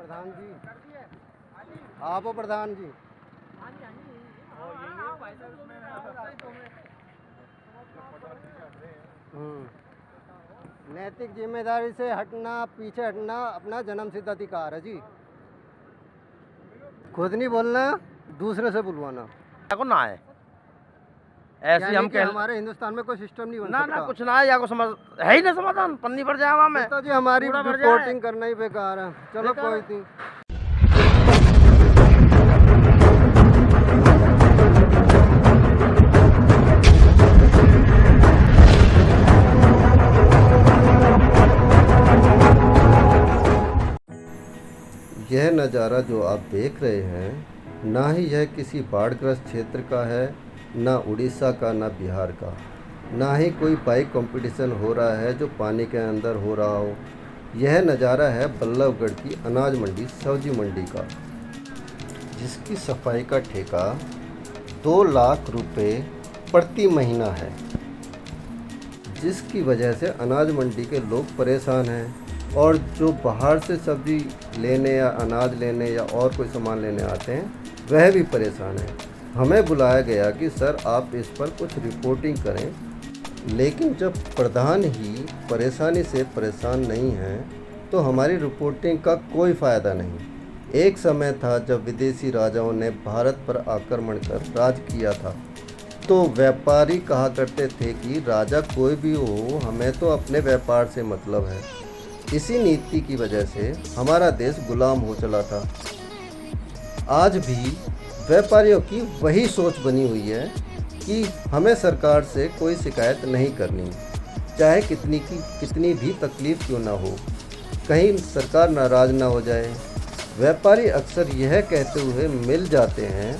प्रधान जी, आप हो प्रधान जी। नैतिक जिम्मेदारी से हटना, पीछे हटना अपना जन्मसिद्ध अधिकार है जी। खुद नहीं बोलना, दूसरे से बुलवाना को ना है ऐसे यानी हम कि हमारे हिंदुस्तान में कोई सिस्टम नहीं बन ना सकता। ना कुछ ना है या को समझ है ही ना समाधान पन्नी पर जावा में तो जी हमारी पूरा भर रिपोर्टिंग करना ही बेकार है। चलो बेकार कोई है। नहीं। यह नज़ारा जो आप देख रहे हैं, ना ही यह किसी बाढ़ग्रस्त क्षेत्र का है, ना उड़ीसा का, ना बिहार का, ना ही कोई बाइक कंपटीशन हो रहा है जो पानी के अंदर हो रहा हो। यह नज़ारा है बल्लभगढ़ की अनाज मंडी, सब्जी मंडी का, जिसकी सफाई का ठेका 2 लाख रुपए प्रति महीना है, जिसकी वजह से अनाज मंडी के लोग परेशान हैं। और जो बाहर से सब्ज़ी लेने या अनाज लेने या और कोई सामान लेने आते हैं वह भी परेशान हैं। हमें बुलाया गया कि सर आप इस पर कुछ रिपोर्टिंग करें, लेकिन जब प्रधान ही परेशानी से परेशान नहीं हैं तो हमारी रिपोर्टिंग का कोई फ़ायदा नहीं। एक समय था जब विदेशी राजाओं ने भारत पर आक्रमण कर राज किया था, तो व्यापारी कहा करते थे कि राजा कोई भी हो, हमें तो अपने व्यापार से मतलब है। इसी नीति की वजह से हमारा देश गुलाम हो चला था। आज भी व्यापारियों की वही सोच बनी हुई है कि हमें सरकार से कोई शिकायत नहीं करनी, चाहे कितनी भी तकलीफ़ क्यों ना हो, कहीं सरकार नाराज़ ना हो जाए। व्यापारी अक्सर यह कहते हुए मिल जाते हैं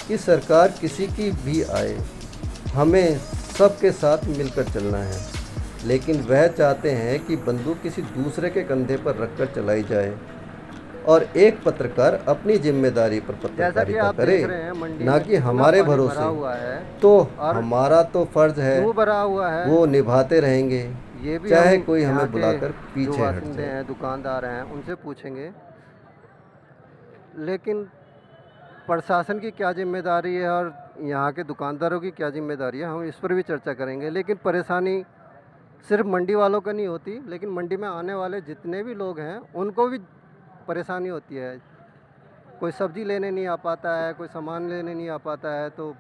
कि सरकार किसी की भी आए, हमें सबके साथ मिलकर चलना है, लेकिन वह चाहते हैं कि बंदूक किसी दूसरे के कंधे पर रखकर चलाई जाए और एक पत्रकार अपनी जिम्मेदारी पर पत्रकारिता करे, ना कि हमारे भरोसे। तो हमारा तो फर्ज है वो निभाते रहेंगे, ये भी चाहे कोई हमें बुलाकर पीछे हट जाए। दुकानदार हैं उनसे पूछेंगे, लेकिन प्रशासन की क्या जिम्मेदारी है और यहाँ के दुकानदारों की क्या जिम्मेदारी है, हम इस पर भी चर्चा करेंगे। लेकिन परेशानी सिर्फ मंडी वालों का नहीं होती, लेकिन मंडी में आने वाले जितने भी लोग हैं उनको भी परेशानी होती है। कोई सब्ज़ी लेने नहीं आ पाता है, कोई सामान लेने नहीं आ पाता है, तो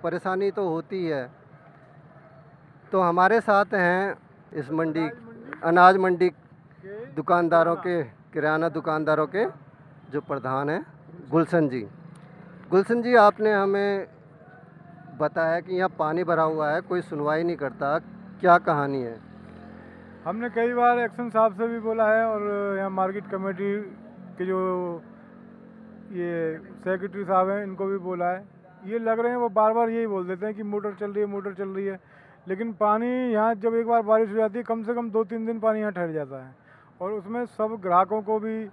परेशानी तो होती है। तो हमारे साथ हैं इस मंडी, अनाज मंडी दुकानदारों के, किराना दुकानदारों के जो प्रधान हैं, गुलशन जी। गुलशन जी, आपने हमें बताया कि यहाँ पानी भरा हुआ है, कोई सुनवाई नहीं करता, क्या कहानी है? हमने कई बार एक्शन साहब से भी बोला है और यहाँ मार्केट कमेटी के जो ये सेक्रेटरी साहब हैं इनको भी बोला है। ये लग रहे हैं वो बार बार यही बोल देते हैं कि मोटर चल रही है, मोटर चल रही है, लेकिन पानी यहाँ जब एक बार बारिश हो जाती है कम से कम 2-3 दिन पानी यहाँ ठहर जाता है, और उसमें सब ग्राहकों को भी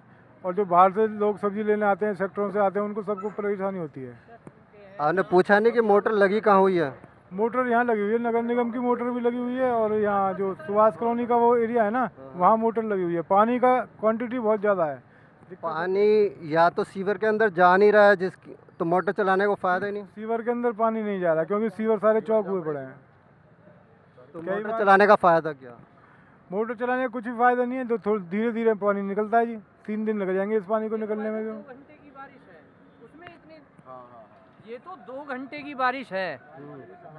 और जो बाहर से लोग सब्जी लेने आते हैं, सेक्टरों से आते हैं, उनको सबको परेशानी होती है। आपने पूछा नहीं कि मोटर लगी कहाँ हुई है? मोटर यहाँ लगी हुई है, नगर निगम की मोटर भी लगी हुई है, और यहाँ जो सुभाष कॉलोनी का वो एरिया है ना, वहाँ मोटर लगी हुई है। पानी का क्वांटिटी बहुत ज़्यादा है। पानी या तो सीवर के अंदर जा नहीं रहा है, जिसकी तो मोटर चलाने को फायदा ही नहीं। सीवर के अंदर पानी नहीं जा रहा क्योंकि सीवर सारे चौक हुए पड़े हैं। तो मोटर चलाने का फ़ायदा क्या? मोटर चलाने का कुछ भी फायदा नहीं है, तो थोड़ा धीरे धीरे पानी निकलता है जी। 3 दिन लग जाएंगे इस पानी को निकलने में। जो 2 घंटे की बारिश है उसमें इतने, ये तो 2 घंटे की बारिश है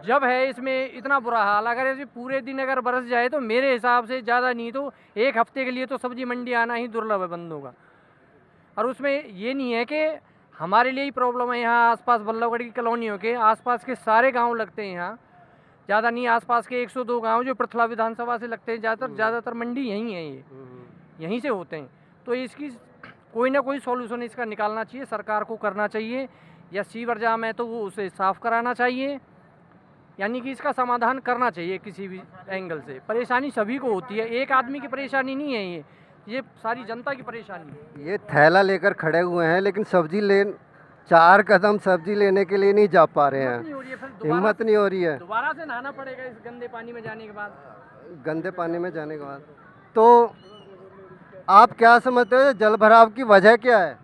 जब है, इसमें इतना बुरा हाल। अगर ऐसे पूरे दिन अगर बरस जाए तो मेरे हिसाब से ज़्यादा नहीं तो 1 हफ्ते के लिए तो सब्जी मंडी आना ही दुर्लभ है बंदों का। और उसमें ये नहीं है कि हमारे लिए ही प्रॉब्लम है, यहाँ आसपास बल्लभगढ़ की कॉलोनियों के आसपास के सारे गांव लगते हैं यहाँ, ज़्यादा नहीं, आसपास के 102 गांव जो पृथला विधानसभा से लगते हैं, ज़्यादातर मंडी यहीं है, ये यहीं से होते हैं। तो इसकी कोई ना कोई सॉल्यूशन इसका निकालना चाहिए, सरकार को करना चाहिए, या सीवर जाम है तो वो उसे साफ़ कराना चाहिए, यानी कि इसका समाधान करना चाहिए किसी भी एंगल से। परेशानी सभी को होती है, एक आदमी की परेशानी नहीं है, ये सारी जनता की परेशानी है। ये थैला लेकर खड़े हुए हैं, लेकिन सब्जी ले 4 कदम सब्जी लेने के लिए नहीं जा पा रहे हैं, हिम्मत नहीं हो रही है। दोबारा से नहाना पड़ेगा इस गंदे पानी में जाने के बाद। गंदे पानी में जाने के बाद तो आप क्या समझते हो जल भराव की वजह क्या है?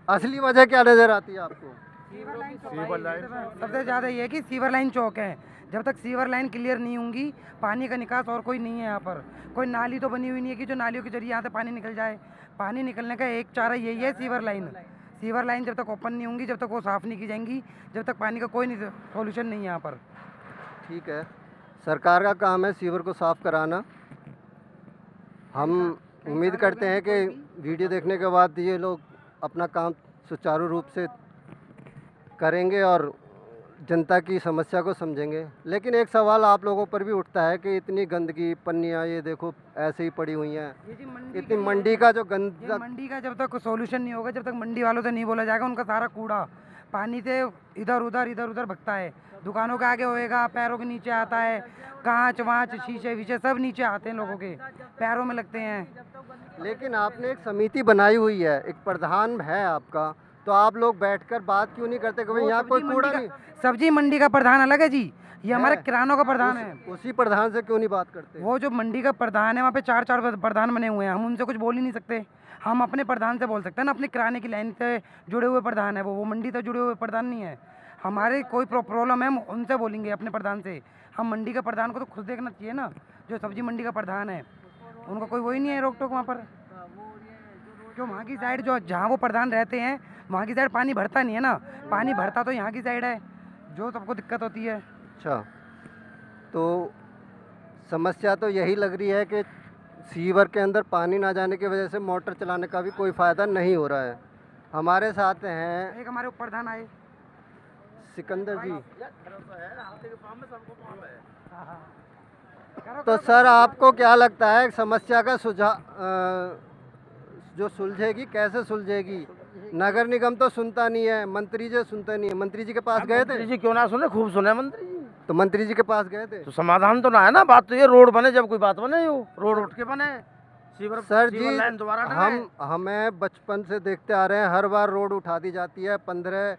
असली वजह क्या नजर आती है आपको? सीवर लाइन सबसे ज़्यादा ये है कि सीवर लाइन चौक है। जब तक सीवर लाइन क्लियर नहीं होंगी, पानी का निकास और कोई नहीं है यहाँ पर। कोई नाली तो बनी हुई नहीं है कि जो नालियों के जरिए यहाँ से पानी निकल जाए। पानी निकलने का एक चारा यही है, सीवर लाइन। सीवर लाइन जब तक ओपन नहीं होंगी, जब तक वो साफ़ नहीं की जाएंगी, जब तक पानी का कोई नहीं सोल्यूशन नहीं है यहाँ पर। ठीक है, सरकार का काम है सीवर को साफ कराना। हम उम्मीद करते हैं कि वीडियो देखने के बाद ये लोग अपना काम सुचारू रूप से करेंगे और जनता की समस्या को समझेंगे। लेकिन एक सवाल आप लोगों पर भी उठता है कि इतनी गंदगी, पन्नियाँ ये देखो ऐसे ही पड़ी हुई हैं, ये जी इतनी मंडी का जो ये गंदा, मंडी का जब तक सोल्यूशन नहीं होगा, जब तक मंडी वालों से नहीं बोला जाएगा, उनका सारा कूड़ा पानी से इधर उधर भगता है। दुकानों के आगे होएगा, पैरों के नीचे आता है, कांच वाँच शीशे वीशे सब नीचे आते हैं, लोगों के पैरों में लगते हैं। लेकिन आपने एक समिति बनाई हुई है, एक प्रधान है आपका, तो आप लोग बैठकर बात क्यों नहीं करते कि भाई वो यहाँ कोई सब्जी कूड़ा मंडी नहीं? का- सब्जी मंडी का प्रधान अलग है जी, ये हमारे है। किरानों का प्रधान है। उसी प्रधान से क्यों नहीं बात करते? वो जो मंडी का प्रधान है, वहाँ पे चार प्रधान बने हुए हैं, हम उनसे कुछ बोल ही नहीं सकते। हम अपने प्रधान से बोल सकते हैं ना, अपने किराने की लाइन से जुड़े हुए प्रधान है वो मंडी से जुड़े हुए प्रधान नहीं है। हमारे कोई प्रॉब्लम है, हम उनसे बोलेंगे, अपने प्रधान से। हम मंडी का प्रधान को तो खुद देखना चाहिए ना, जो सब्जी मंडी का प्रधान है, उनका कोई वही नहीं है रोक टोक वहाँ पर। जो वहाँ की साइड, जो जहाँ वो प्रधान रहते हैं, वहाँ की साइड पानी भरता नहीं है ना। पानी भरता तो यहाँ की साइड है, जो सबको दिक्कत होती है। अच्छा, तो समस्या तो यही लग रही है कि सीवर के अंदर पानी ना जाने की वजह से मोटर चलाने का भी कोई फ़ायदा नहीं हो रहा है। हमारे साथ हैं एक हमारे प्रधान आए, सिकंदर जी। करो, तो सर, आपको क्या लगता है समस्या का जो सुलझेगी, कैसे सुलझेगी? नगर निगम तो सुनता नहीं है, मंत्री जी सुनते नहीं है। मंत्री जी के पास गए थे? मंत्री जी क्यों ना सुने, खूब सुने मंत्री जी। तो मंत्री जी के पास गए थे? तो समाधान तो ना है ना, बात तो ये रोड बने, जब कोई बात बने, यो रोड उठ के बने, सीवर सर सीवर जी, लाइन दोबारा डले। हमें बचपन से देखते आ रहे हैं, हर बार रोड उठा दी जाती है, 15,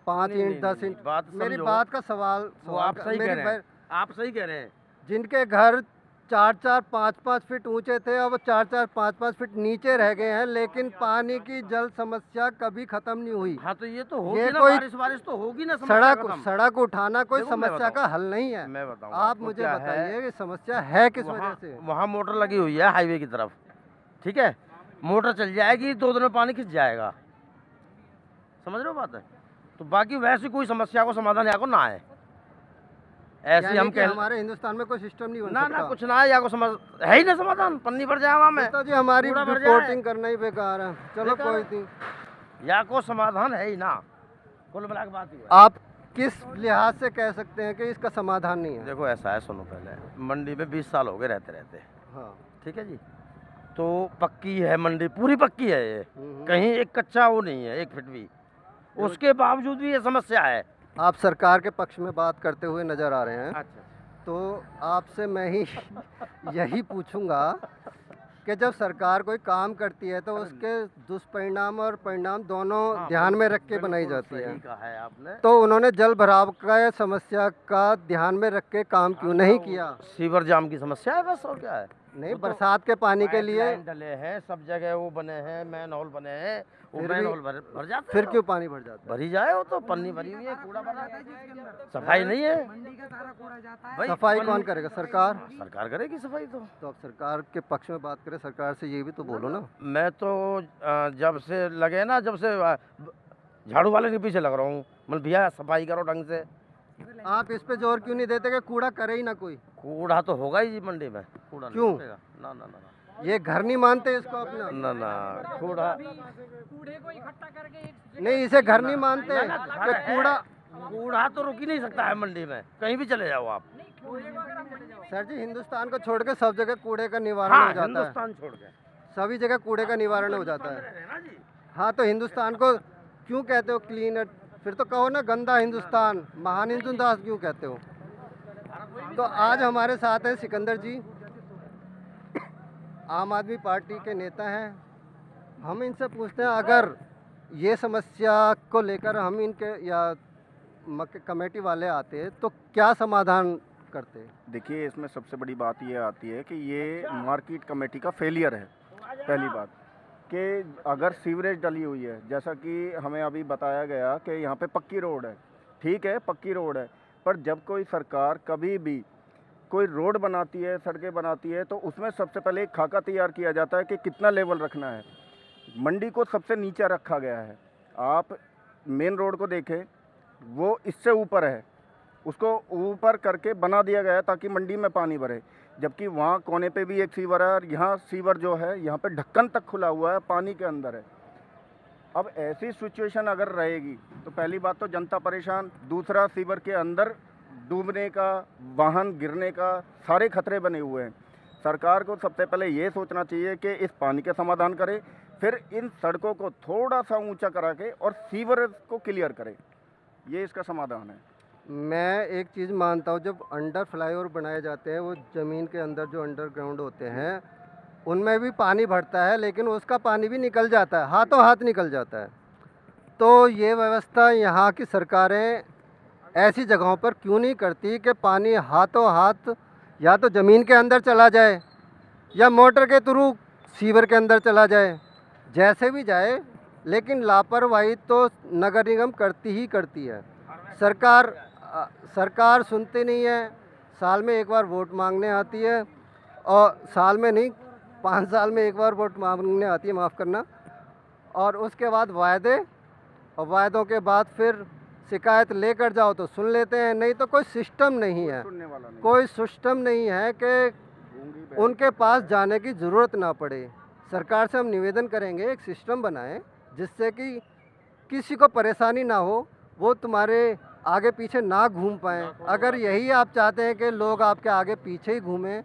5 नहीं, इंच, नहीं, 10 नहीं, इंच। बात मेरी समझो। बात का सवाल वो आप सही कह रहे हैं, मेरी आप सही कह रहे हैं। जिनके घर 4-4, 5-5 फीट ऊंचे थे, अब वो 4-4, 5-5 फीट नीचे रह गए हैं, लेकिन पानी की जल समस्या कभी खत्म नहीं हुई। हाँ तो ये तो होगी ये ना, कोई बारिश तो होगी ना, समस्या खत्म। सड़क उठाना कोई देखो, मैं समस्या का बताऊं। हल नहीं है। मैं बताऊं आप आपको मुझे क्या है। बताइए कि समस्या है किस वजह से? वहाँ मोटर लगी हुई है हाईवे की तरफ, ठीक है, मोटर चल जाएगी, 2 दिन में पानी खिंच जाएगा, समझ रहे हो बात है? तो बाकी वैसे कोई समस्या को समाधान या को ना है, ऐसे यानी हम कि कह हमारे हिंदुस्तान में कोई सिस्टम नहीं बन ना सकता। कुछ ना है, या को समझ है ही ना समाधान, पन्नी भर जाए वहाँ में, तो जी हमारी कूड़ा भर रिपोर्टिंग करना ही बेकार है। चलो बेकार कोई है। नहीं। या को समाधान है ही ना, कुल मिला के बात ही है। आप किस लिहाज से कह सकते हैं कि इसका समाधान नहीं है? देखो ऐसा है, सुनो, पहले मंडी में 20 साल हो गए रहते रहते, हाँ। ठीक है जी, तो पक्की है मंडी, पूरी पक्की है ये, कहीं एक कच्चा वो नहीं है, 1 फीट भी, उसके बावजूद भी ये समस्या है। आप सरकार के पक्ष में बात करते हुए नजर आ रहे हैं, अच्छा, तो आपसे मैं ही यही पूछूंगा कि जब सरकार कोई काम करती है तो उसके दुष्परिणाम और परिणाम दोनों हाँ, ध्यान में रख के बनाई बिल्कुल जाती है। सही कहा है आपने। तो उन्होंने जल भराव का समस्या का ध्यान में रख के काम क्यों नहीं किया? सीवर जाम की समस्या है बस, और क्या है? नहीं, वो तो बरसात के पानी के लिए पाइपलाइन डले हैं, सब जगह वो बने हैं, मैन होल बने हैं, वो फिर मैन भी- होल भर जाते फिर हैं। क्यों पानी भर जाता है? भरी जाए, वो तो पन्नी भरी हुई है, कूड़ा भरा है, सफाई नहीं है। मंडी का सारा कूड़ा जाता है। भाई, सफाई पन्नी- कौन करेगा? सरकार। सरकार करेगी सफाई तो। तो आप सरकार के पक्ष में बात करें, सरकार से ये भी तो बोलो ना। मैं तो जब से लगे ना, जब से झाड़ू वाले के पीछे लग रहा हूँ, मतलब भैया सफाई करो ढंग से। आप इस पे जोर क्यों नहीं देते कि कूड़ा करे ही ना कोई? कूड़ा तो होगा ही जी मंडी में, कूड़ा नहीं क्यों? होगा। ना ना ना ये घर नहीं मानते इसको अपना? ना ना, कूड़ा कूड़े को इकट्ठा करके एक नहीं, इसे घर नहीं मानते ना, ना, कि घर है। कूड़ा। कूड़ा तो रुक ही नहीं सकता है मंडी में, कहीं भी चले जाओ आप। सर जी, हिंदुस्तान को छोड़ के सब जगह कूड़े का निवारण हाँ, हो जाता है। हिंदुस्तान छोड़ के सभी जगह कूड़े का निवारण हो जाता है। है ना जी। हाँ, तो हिंदुस्तान को क्यों कहते हो क्लीन? फिर तो कहो ना गंदा हिंदुस्तान, महान हिंदुस्तान क्यों कहते हो? तो आज हमारे साथ हैं सिकंदर जी, आम आदमी पार्टी के नेता हैं। हम इनसे पूछते हैं, अगर ये समस्या को लेकर हम इनके या कमेटी वाले आते तो क्या समाधान करते? देखिए, इसमें सबसे बड़ी बात ये आती है कि ये मार्केट कमेटी का फेलियर है। पहली बात कि अगर सीवरेज डली हुई है, जैसा कि हमें अभी बताया गया कि यहाँ पे पक्की रोड है, ठीक है पक्की रोड है, पर जब कोई सरकार कभी भी कोई रोड बनाती है, सड़कें बनाती है, तो उसमें सबसे पहले एक खाका तैयार किया जाता है कि कितना लेवल रखना है। मंडी को सबसे नीचे रखा गया है। आप मेन रोड को देखें, वो इससे ऊपर है, उसको ऊपर करके बना दिया गया है ताकि मंडी में पानी भरे, जबकि वहाँ कोने पे भी एक सीवर है और यहाँ सीवर जो है यहाँ पे ढक्कन तक खुला हुआ है, पानी के अंदर है। अब ऐसी सिचुएशन अगर रहेगी तो पहली बात तो जनता परेशान, दूसरा सीवर के अंदर डूबने का, वाहन गिरने का सारे खतरे बने हुए हैं। सरकार को सबसे पहले ये सोचना चाहिए कि इस पानी के समाधान करे, फिर इन सड़कों को थोड़ा सा ऊंचा करा के और सीवर को क्लियर करे, ये इसका समाधान है। मैं एक चीज़ मानता हूँ, जब अंडर फ्लाईओवर बनाए जाते हैं, वो ज़मीन के अंदर जो अंडरग्राउंड होते हैं उनमें भी पानी भरता है, लेकिन उसका पानी भी निकल जाता है, हाथों हाथ निकल जाता है। तो ये व्यवस्था यहाँ की सरकारें ऐसी जगहों पर क्यों नहीं करती कि पानी हाथों हाथ या तो ज़मीन के अंदर चला जाए या मोटर के थ्रू सीवर के अंदर चला जाए, जैसे भी जाए, लेकिन लापरवाही तो नगर निगम करती ही करती है। सरकार सुनती नहीं है, साल में एक बार वोट मांगने आती है, और साल में नहीं 5 साल में एक बार वोट मांगने आती है, माफ़ करना, और उसके बाद वायदे, और वायदों के बाद फिर शिकायत लेकर जाओ तो सुन लेते हैं, नहीं तो कोई सिस्टम नहीं है, कोई सिस्टम नहीं है कि उनके पास जाने की ज़रूरत ना पड़े। सरकार से हम निवेदन करेंगे एक सिस्टम बनाएं जिससे कि किसी को परेशानी ना हो, वो तुम्हारे आगे पीछे ना घूम पाएँ। अगर यही आप चाहते हैं कि लोग आपके आगे पीछे ही घूमें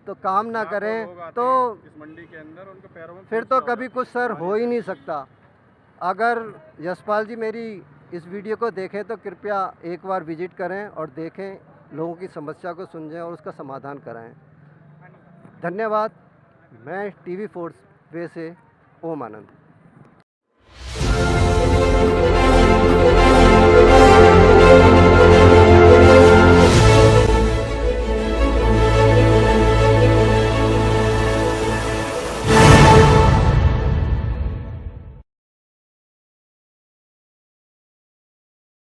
तो काम ना करें तो इस मंडी के अंदर उनके पैरों में फिर तो कभी कुछ सर हो ही नहीं सकता। अगर यशपाल जी मेरी इस वीडियो को देखें तो कृपया एक बार विजिट करें और देखें, लोगों की समस्या को सुनें और उसका समाधान कराएं। धन्यवाद। मैं TV4 वे से ओम आनंद।